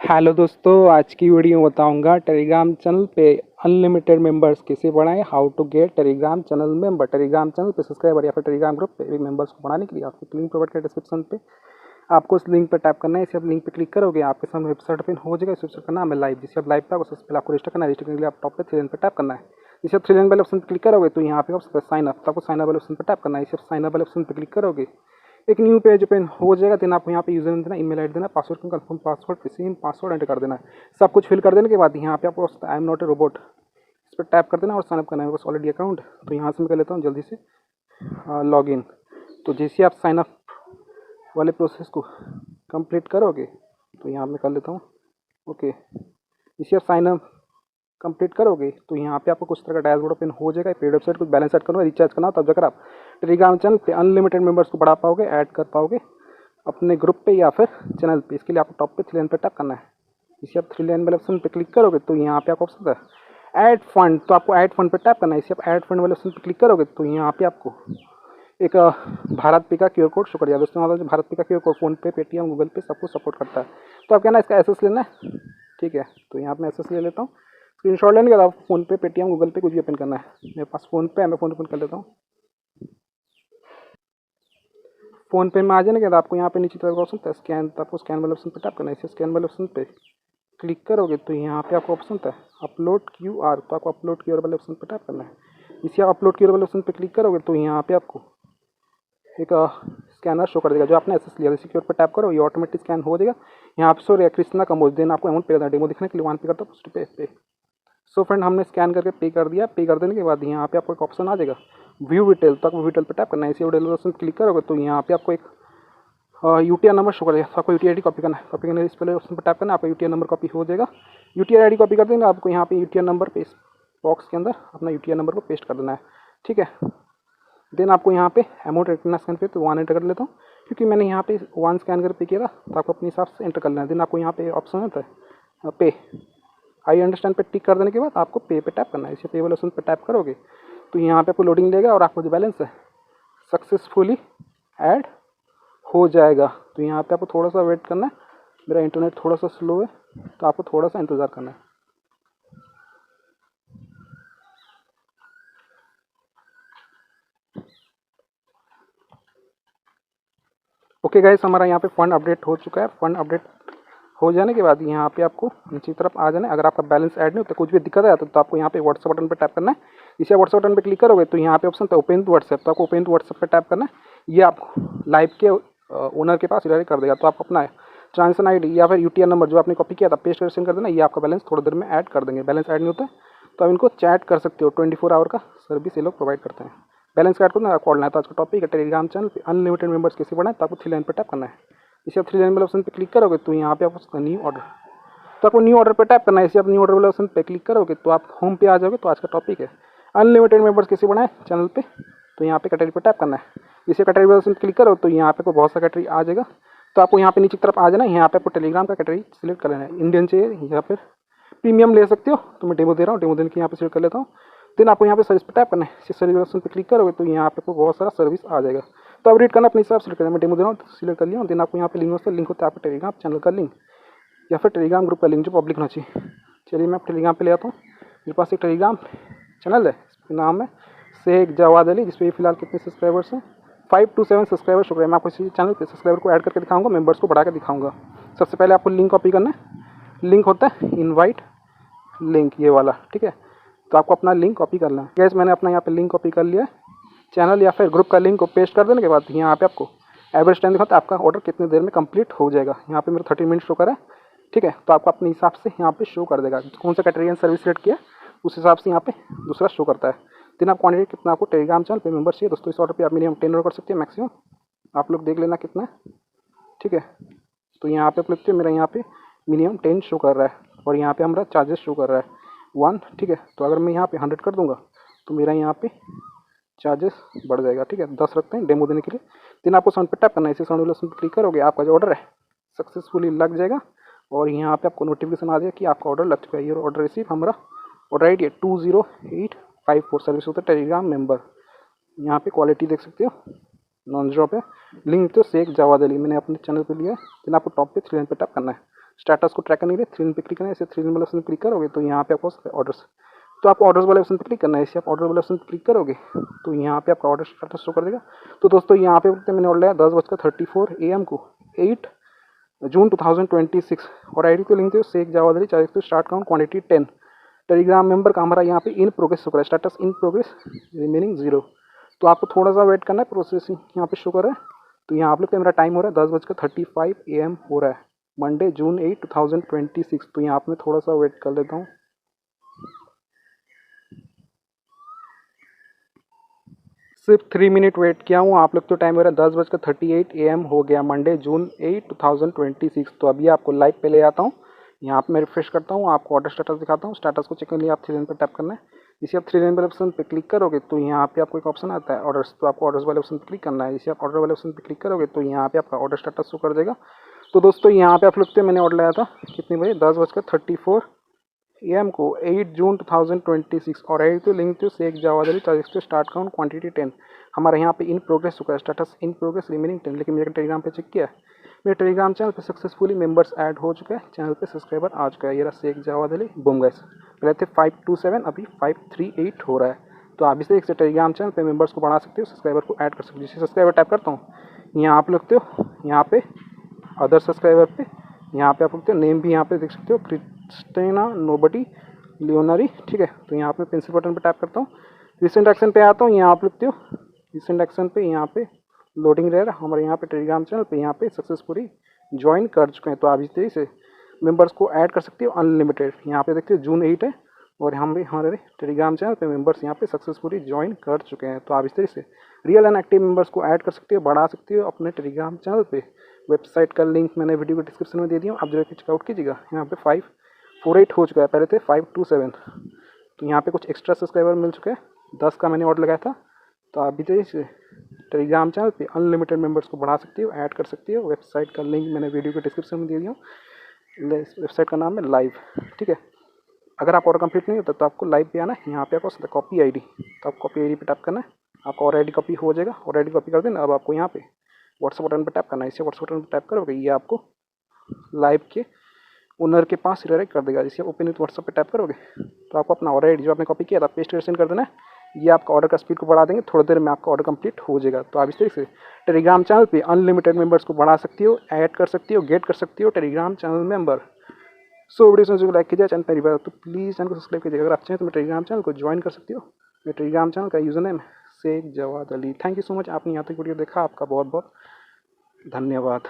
Hello दोस्तों, आज की वीडियो में बताऊंगा टेलीग्राम चैनल पे अनलिमिटेड मेंबर्स कैसे बढ़ाएं। How to get Telegram channel member. Telegram channel पे सब्सक्राइबर या फिर टेलीग्राम ग्रुप पे भी मेंबर्स को बढ़ाने के लिए आपको लिंक प्रोवाइड किया डिस्क्रिप्शन पे। आपको उस लिंक पर टैप करना है। इसे आप लिंक पे क्लिक करोगे आपके सामने वेबसाइट ओपन हो जाएगा। इस वेबसाइट का नाम है लाइव। जिसे आप लाइव पे सबसे पहले आपको रजिस्टर करना है। रजिस्टर करने के लिए आप टॉप पे 3 लाइन पर टैप करना है। इसे आप 3 लाइन वाले ऑप्शन पर क्लिक करोगे तो यहाँ पे ऑप्शन साइन अप, तो आपको साइन अप वाले ऑप्शन पर टैप करना है। इसे आप साइन अप वाले ऑप्शन पर क्लिक करोगे एक न्यू पेज ओपन हो जाएगा। देन आपको यहाँ पे यूजर नेम देना, ईमेल आईडी देना, password confirm password same password enter कर देना है। सब कुछ फिल कर देने के बाद यहाँ पे आपको I am not a robot इस पर टैप कर देना और साइनअप करना है। बस ऑलरेडी अकाउंट तो यहाँ से मैं कर लेता हूँ जल्दी से लॉग इन। तो जैसे आप साइनअप वाले प्रोसेस को कंप्लीट करोगे तो यहाँ मैं कर लेता हूँ ओके। जैसे आप साइनअप कंप्लीट करोगे तो यहाँ पे आपको कुछ तरह का डैशबोर्ड ओपन हो जाएगा। पेड वेबसाइट कुछ बैलेंस सेट करना, रिचार्ज करना, तब जाकर आप टेलीग्राम चैनल पे अनलिमिटेड मेंबर्स को बढ़ा पाओगे, ऐड कर पाओगे अपने ग्रुप पे या फिर चैनल पे। इसके लिए आपको टॉप पे 3 लाइन पे टैप करना है। इसे आप 3 लाइन वाले ऑप्शन पे क्लिक करोगे तो यहाँ पे आपको ऑप्शन है ऐड फंड, तो आपको ऐड फंड पे टैप करना है। इसे आप ऐड फंड वाले ऑप्शन पे क्लिक करोगे तो यहाँ पे आपको एक भारत पे का क्यूआर कोड शो कर दिया। दोस्तों मतलब भारत पे का क्यूआर कोड फोन पे, पेटीएम, गूगल पे सब कुछ सपोर्ट करता है। तो आप क्या ना इसका एसेस लेना है, ठीक है। तो यहाँ पे मैं एसेस ले लेता हूँ। स्क्रीनशॉट लेने के बाद फोन पे, पेटीएम, गूगल पे कुछ भी ओपन करना है। मेरे पास फोन पे है, मैं फोन ओपन कर लेता हूँ। फोन पे में आ जाने के बाद आपको यहाँ पे नीचे तरफ ऑप्शन था स्कैन, तो आपको स्कैन वाले ऑप्शन पे टैप करना है। इसे स्कैन वाले ऑप्शन पे क्लिक करोगे तो यहाँ पे आपको ऑप्शन था अपलोड क्यूआर, तो आपको अपलोड क्यूआर वाले ऑप्शन पे टैप करना है। इसे आप अपलोड क्यूआर वाले ऑप्शन पे क्लिक करोगे तो यहाँ पे आपको एक स्कैनर शो कर देगा जो आपने एसेस लिया। इसी के ऊपर टैप करो, ये ऑटोमेटिक स्कैन हो जाएगा। यहाँ पे सो कृष्णा कम्बोज देन आपको अमाउंट पे करना है। डेमो दिखने के लिए 1 पे करता हूँ पे। सो फ्रेंड हमने स्कैन करके पे कर दिया। पे कर देने के बाद यहाँ पे आपको एक ऑप्शन आ जाएगा व्यू डिटेल, तो आपको व्यू डिटेल पे टैप करना है। इसी डिटेल ऑप्शन क्लिक करोगे तो यहाँ पे आपको एक यूटीआर नंबर शो करेगा। तो आपको यूटीआर आईडी कॉपी करना है। कॉपी करने इस पहले ऑप्शन पर टैप करना है, आपका यूटीआर नंबर कॉपी हो जाएगा। यूटीआर आईडी कॉपी कर देंगे आपको यहाँ पे यूटीआर नंबर पे इस बॉक्स के अंदर अपना यूटीआर नंबर को पेस्ट कर देना है, ठीक है। देन आपको यहाँ पे अमाउंट कितना स्कैन पे तो 1 एंटर कर लेता हूँ क्योंकि मैंने यहाँ पे 1 स्कैन कर पे किया था, तो आपको अपने हिसाब से एंटर कर लेना है। देन आपको यहाँ पे ऑप्शन आता है पे, आई अंडरस्टैंड पे टिक कर देने के बाद आपको पे पे टैप करना है। इसे पे वाले ऑप्शन पे टैप करोगे तो यहाँ पे आपको लोडिंग लेगा और आपको जो बैलेंस है सक्सेसफुली ऐड हो जाएगा। तो यहाँ पे आपको थोड़ा सा वेट करना है। मेरा इंटरनेट थोड़ा सा स्लो है तो आपको थोड़ा सा इंतज़ार करना है। ओके गाइस, हमारा यहाँ पे फंड अपडेट हो चुका है। फंड अपडेट हो जाने के बाद यहाँ पे आपको नीचे तरफ आ जाना है। अगर आपका बैलेंस ऐड नहीं होता, कुछ भी दिक्कत है तो आपको यहाँ पे व्हाट्सएप बटन पर टैप करना है। इसे व्हाट्सएप बटन पर क्लिक करोगे तो यहाँ पे ऑप्शन था ओपन टू व्हाट्सएप, तो आपको ओपन टू व्हाट्सएप पर टैप करना है। ये आपको लाइव के ओनर के पास रिडायरेक्ट कर देगा। तो आप अपना ट्रांजेक्शन आईडी या फिर यूटीआर नंबर जो आपने कॉपी किया था पेस्ट कर सेंड कर देना। ये आपका बैलेंस थोड़ी देर में ऐड कर देंगे। बैलेंस ऐड नहीं होता है तो आप इनको चैट कर सकते हो। 24 आवर का सर्विस ये लोग प्रोवाइड करते हैं। बैलेंस ऐड करना आपको करना है। तो आज का टॉपिक है टेलीग्राम चैनल पे अनलिमिटेड मेंबर्स कैसे बढ़ाएं। तो आपको 3 लाइन पर टैप करना है। इसे आप 3 लाइन वाले ऑप्शन पे क्लिक करोगे तो यहाँ पे आपको न्यू ऑर्डर, तो आपको न्यू ऑर्डर पे टैप करना है। इसे आप न्यू ऑर्डर वाले ऑप्शन पे क्लिक करोगे तो आप होम पे आ जाओगे। तो आज का टॉपिक है अनलिमिटेड मेंबर्स कैसे बनाएं चैनल पे। तो यहाँ पे कैटेगरी पे टैप करना है। इसे कैटेगरी वाले ऑप्शन पे क्लिक करो तो यहाँ पे बहुत सा कैटेगरी आ जाएगा। तो आपको यहाँ पे नीचे की तरफ आ जाना है। यहाँ पे आपको टेलीग्राम का कैटेगरी सिलेक्ट कर लेना है। इंडियन चाहिए या फिर प्रीमियम ले सकते हो, तो मैं डेमो दे रहा हूँ। डेमो देने के यहाँ पे सिलेक्ट कर लेता हूँ। देन आपको यहाँ पे सर्विस पे टैप करना है। सर्विस ऑप्शन पे क्लिक करोगे तो यहाँ पे आपको बहुत सारा सर्विस आ जाएगा। तो आप रीड करना अपने हिसाब से सिलेक्ट करना। मैं डेमो दे रहा हूँ, सिलेक्ट कर लिया। देन आपको यहाँ पे लिंक होता है, लिंक होता है आपका टेलीग्राम चैनल का लिंक या फिर टेलीग्राम ग्रुप का लिंक जो पब्लिक होना चाहिए। चलिए मैं टेलीग्राम पे ले आता हूँ। मेरे पास एक टेलीग्राम चैनल है, इसका नाम है शेख जवाद अली, जिसपे फिलहाल कितने सब्सक्राइबर्स हैं 5 to 7 सब्सक्राइबर्स हो गए। मैं आपको इसी चैनल पे सब्सक्राइबर को ऐड करके दिखाऊंगा, मेंबर्स को बढ़ा के दिखाऊंगा। सबसे पहले आपको लिंक कॉपी करना है। लिंक होता है इनवाइट लिंक, ये वाला, ठीक है। तो आपको अपना लिंक कॉपी करना है। गैस मैंने अपना यहाँ पे लिंक कॉपी कर लिया है। चैनल या फिर ग्रुप का लिंक को पेस्ट कर देने के बाद यहाँ पे आपको एवरेज टाइम दिखाता है आपका ऑर्डर कितनी देर में कंप्लीट हो जाएगा। यहाँ पे मेरा 30 मिनट शो कर रहा है, ठीक है। तो आपको अपने हिसाब से यहाँ पे शो कर देगा कौन सा कैटेगरी सर्विस सेलेक्ट किया, उस हिसाब से यहाँ पे दूसरा शो करता है। दिन आप क्वांटिटी कितना आपको टेलीग्राम चैनल पे मेंबर चाहिए। दोस्तों इस ऑर्डर पे आप मिनिमम 10 ऑर्डर कर सकते हैं, मैक्सिमम आप लोग देख लेना कितना है, ठीक है। तो यहाँ पे आप लिखते हो मेरा यहाँ पे मिनिमम 10 शो कर रहा है और यहाँ पे हमारा चार्जेस शो कर रहा है 1, ठीक है। तो अगर मैं यहाँ पे 100 कर दूंगा तो मेरा यहाँ पे चार्जेस बढ़ जाएगा, ठीक है। 10 रखते हैं डेमो देने के लिए। दिन आपको साउंड पे टैप करना है। इसे साउंड वाले ऑप्शन पे क्लिक करोगे, आपका जो ऑर्डर है सक्सेसफुली लग जाएगा और यहाँ पे आपको नोटिफिकेशन आ जाएगा कि आपका ऑर्डर लग चुका है। ये ऑर्डर रिसीव हमारा ऑर्डर आई डी है 20854 सर्विस होता है टेलीग्राम मेंबर। यहाँ पे क्वालिटी देख सकते हो, नॉन ड्रॉप है। लिंक तो शेख जवाद अली मैंने अपने चैनल पे लिया है। देन आपको टॉप पे 3 लाइन पे टैप करना है। स्टेटस को ट्रैक करने के लिए 3 लाइन पे क्लिक करना है। इसे 3 लाइन वाले ऑप्शन पे क्लिक करोगे तो यहाँ पे आपको ऑर्डर्स, तो आपको ऑर्डर्स वाले ऑप्शन पे क्लिक करना है। इसे आप ऑर्डर वाले ऑप्शन पे क्लिक करोगे तो यहाँ पे आपका ऑर्डर स्टेटस शो कर देगा। तो दोस्तों यहाँ पे मैंने ऑर्डर लिया 10:34 AM को 8 जून 2026 और आईडी को लिंक थे शेख जावाद अली तो start count quantity 10। Telegram member का हमारा यहाँ पे इन प्रोग्रेस शो कर रहा है, स्टेटस इन प्रोग्रेस रिमेनिंग 0। तो आपको थोड़ा सा वेट करना है, प्रोसेसिंग यहाँ पे शो कर रहा है। तो यहाँ आप लोग मेरा टाइम हो रहा है 10:35 AM हो रहा है, मंडे जून 8 2026। तो यहाँ पे मैं थोड़ा सा वेट कर लेता हूँ। सिर्फ 3 मिनट वेट किया हूँ, आप लोग तो टाइम हो रहा है 10:38 AM हो गया, मंडे जून 8 2026। तो अभी आपको लाइव पे ले आता हूँ। यहाँ पे मैं रिफ्रेश करता हूँ, आपको ऑर्डर स्टेटस दिखाता हूँ। स्टेटस को चेक करने के लिए आप 3 लाइन पर टैप करना है। इसे आप 3 लाइन वाले ऑप्शन पे क्लिक करोगे तो यहाँ पे आपको एक ऑप्शन आता है ऑर्डर्स, तो आपको ऑर्डर्स वाले ऑप्शन पे क्लिक करना है। इसे आप ऑर्डर वाले ऑप्शन पे क्लिक करोगे तो यहाँ पे आपका ऑर्डर स्टेटस शो कर देगा। तो दोस्तों यहाँ पे आप लोग मैंने ऑर्डर लाया था कितने बजे, 10:34 AM को 8 जून 2026 और आई तो लिंक टू शेख जावाद अली तो स्टार्ट काउंट क्वांटिटी 10। हमारे यहाँ पे इन प्रोग्रेस चुका है, स्टेटस इन प्रोग्रेस रिमेनिंग 10। लेकिन मेरे टेलीग्राम पे चेक किया, मेरे टेलीग्राम चैनल पे सक्सेसफुली मेंबर्स ऐड हो चुका है, चैनल पे सब्सक्राइबर आ चुका है। ये रहा शेख जावाद अली, बूम गाइस। पहले थे 527, अभी 538 हो रहा है। तो आप इसे एक टेलीग्राम चैनल पे मेंबर्स को बढ़ा सकते हो, सब्सक्राइबर को ऐड कर सकते हो। जैसे सब्सक्राइबर टैप करता हूँ यहाँ आप लिखते हो, यहाँ पे अदर सब्सक्राइबर पे यहाँ पे आप लिखते हो नेम भी यहाँ पे देख सकते हो, क्रिस्टीना नोबडी लियोनरी, ठीक है। तो यहाँ पे पेंसिल बटन पे टैप करता हूँ, रिसेंट एक्शन पे आता हूँ। यहाँ आप लिखते हो रिसेंट एक्शन पे, यहाँ पे लोडिंग रहेगा हमारे यहाँ पे टेलीग्राम चैनल पे, यहाँ पे सक्सेसफुली ज्वाइन कर चुके हैं। तो आप इस तरीके से मेंबर्स को ऐड कर सकते हो अनलिमिटेड। यहाँ पे देखते हो जून 8 है और हम भी हमारे टेलीग्राम चैनल पे मेंबर्स यहाँ पे सक्सेसफुली ज्वाइन कर चुके हैं। तो आप इस तरीके से रियल एंड एक्टिव मेंबर्स को ऐड कर सकते हो, बढ़ा सकते हो अपने टेलीग्राम चैनल पे। वेबसाइट का लिंक मैंने वीडियो के डिस्क्रिप्शन में दे दिया, आप जरूर चेकआउट कीजिएगा। यहाँ पे 548 हो चुका है, पहले थे 527। तो यहाँ पे कुछ एक्स्ट्रा सब्सक्राइबर मिल चुके हैं, 10 का मैंने ऑर्डर लगाया था। तो आप भी जैसे टेलीग्राम चैनल पे अनलिमिटेड मेंबर्स को बढ़ा सकते हो, ऐड कर सकते हो। वेबसाइट का लिंक मैंने वीडियो के डिस्क्रिप्शन में दे दिया हूँ। वेबसाइट का नाम है लाइव, ठीक है। अगर आप ऑर्डर कंप्लीट नहीं होता तो आपको लाइव पे आना है। यहाँ पे आपको कॉपी आईडी, तो आप कॉपी आईडी पे टैप करना है, आपका और आईडी कॉपी हो जाएगा। और आईडी कॉपी कर देना। अब आपको यहाँ पे व्हाट्सअप बटन पर टैप करना है। इसे व्हाट्सअप बटन पर टैप करोगे ये आपको लाइव के ओनर के पास रिडायरेक्ट कर देगा। जैसे ओपन विथ व्हाट्सअप पे टैप करोगे तो आपको अपना ऑर्डर आईडी जो आपने कॉपी किया था पेस्ट कर सेंड कर देना है। ये आपका ऑर्डर का स्पीड को बढ़ा देंगे, थोड़ी देर में आपका ऑर्डर कंप्लीट हो जाएगा। तो आप इस तरीके से टेलीग्राम चैनल पे अनलिमिटेड मेंबर्स को बढ़ा सकती हो, ऐड कर सकती हो, गेट कर सकती हो Telegram channel member. So video से लाइक कीजिए, चैनल पहली बार तो प्लीज़ चैनल को सब्सक्राइब कीजिए। अगर आप चाहें तो मेरे टेलीग्राम चैनल को ज्वाइन कर सकती हो। मेरे टेलीग्राम चैनल का username Sheikh Jawad Ali. Thank you so much, आपने यहाँ तक वीडियो देखा, आपका बहुत बहुत धन्यवाद।